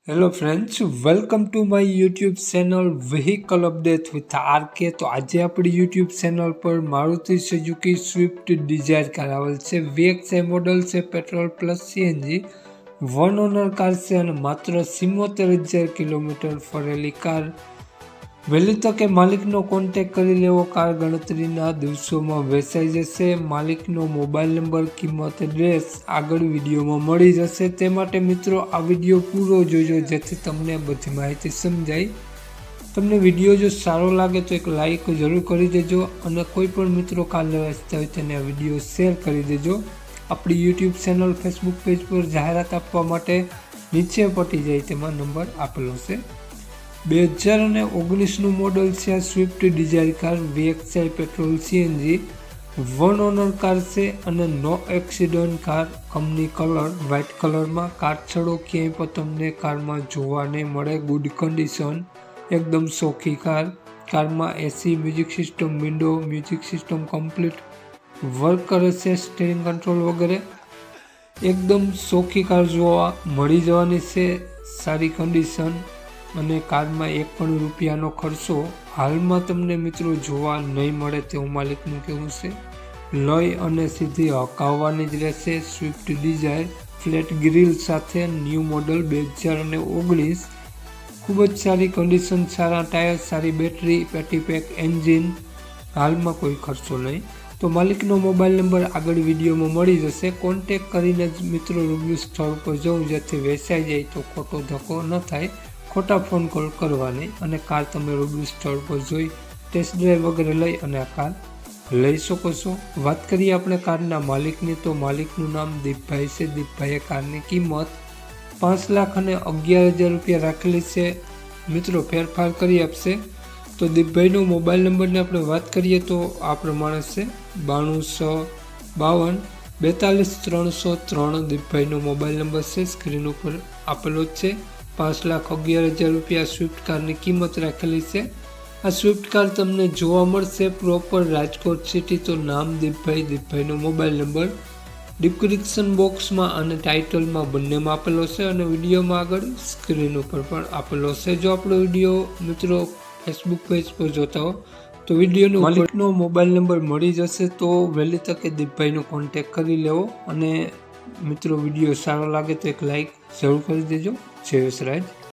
Hello friends, welcome to my YouTube channel vehicle update with RK. તો આજે આપણી YouTube channel પર Maruti Suzuki Swift Dzire car આવેલ છે। VXI મોડલ છે, petrol plus CNG, one owner car છે અને માત્ર 74,000 કિલોમીટર ફરેલી કાર। વહેલી તકે માલિકનો કોન્ટેક કરી લેવો, કાર ગણતરીના દિવસોમાં વેચાઈ જશે। માલિકનો મોબાઈલ નંબર, કિંમત, એડ્રેસ આગળ વિડીયોમાં મળી જશે। તે માટે મિત્રો આ વિડીયો પૂરો જોજો જેથી તમને બધી માહિતી સમજાય। તમને વિડીયો જો સારો લાગે તો એક લાઈક જરૂર કરી દેજો અને કોઈ પણ મિત્રો કાર લેવા ઈચ્છતા હોય તેને આ વિડીયો શેર કરી દેજો। આપણી યુટ્યુબ ચેનલ, ફેસબુક પેજ પર જાહેરાત આપવા માટે નીચે પટી જાય તેમાં નંબર આપેલો છે। 2019નું મોડલ છે આ Swift Dzire car. VXI petrol CNG, one owner car છે અને no accident car. Company colour white કલરમાં, કાટછડો ક્યાંય પણ તમને કારમાં જોવા નહીં મળે। ગુડ કન્ડિશન, એકદમ સોખી કાર। કારમાં AC, music system, window music system complete work કરે છે, સ્ટીરિંગ કંટ્રોલ વગેરે એકદમ સોખી કાર જોવા મળી જવાની છે। સારી કન્ડિશન અને કારમાં એક પણ રૂપિયાનો ખર્ચો હાલમાં તમને મિત્રો જોવા નહીં મળે તેવું માલિકનું કહેવું છે। લઈ અને સીધી હકાવવાની જ રહેશે। સ્વિફ્ટ ડિઝાયર ફ્લેટ ગ્રીલ સાથે, ન્યૂ મોડલ 2019, ખૂબ જ સારી કન્ડિશન, સારા ટાયર, સારી બેટરી, પેટી પેક એન્જિન, હાલમાં કોઈ ખર્ચો નહીં। તો માલિકનો મોબાઈલ નંબર આગળ વિડીયોમાં મળી જશે। કોન્ટેક કરીને જ મિત્રો રૂબરૂ સ્થળ પર જવું જેથી વેચાઈ જાય તો ખોટો ધક્કો ન થાય, ખોટા ફોન કોલ કરવા નહીં અને કાર તમે રૂબરૂ સ્થળ પર જોઈ ટેસ્ટ ડ્રાઈવ વગેરે લઈ અને આ કાર લઈ શકો છો। વાત કરીએ આપણે કારના માલિકની તો માલિકનું નામ દીપભાઈ છે। દીપભાઈએ કારની કિંમત 5,11,000 રૂપિયા રાખેલી છે। મિત્રો ફેરફાર કરી આપશે। તો દીપભાઈનો મોબાઈલ નંબરની આપણે વાત કરીએ તો આ પ્રમાણે છે 9252 42303। દીપભાઈનો મોબાઈલ નંબર છે, સ્ક્રીન ઉપર આપેલો જ છે। 5,11,000 રૂપિયા સ્વિફ્ટ કારની કિંમત રાખેલી છે। આ સ્વિફ્ટ કાર તમને જોવા મળશે પ્રોપર રાજકોટ સિટી। તો નામ દીપભાઈનો મોબાઈલ નંબર ડિસ્ક્રિપ્શન બોક્સમાં અને ટાઇટલમાં બંનેમાં આપેલો છે અને વિડીયોમાં આગળ સ્ક્રીન ઉપર પણ આપેલો છે। જો આપણો વિડીયો મિત્રો ફેસબુક પેજ પર જોતા હો તો વિડીયોનો માલિકનો મોબાઈલ નંબર મળી જશે। તો વહેલી તકે દીપભાઈનો કોન્ટેક કરી લેવો અને મિત્રો વિડીયો સારો લાગે તો એક લાઈક જરૂર કરી દેજો। જય વિસરાજ।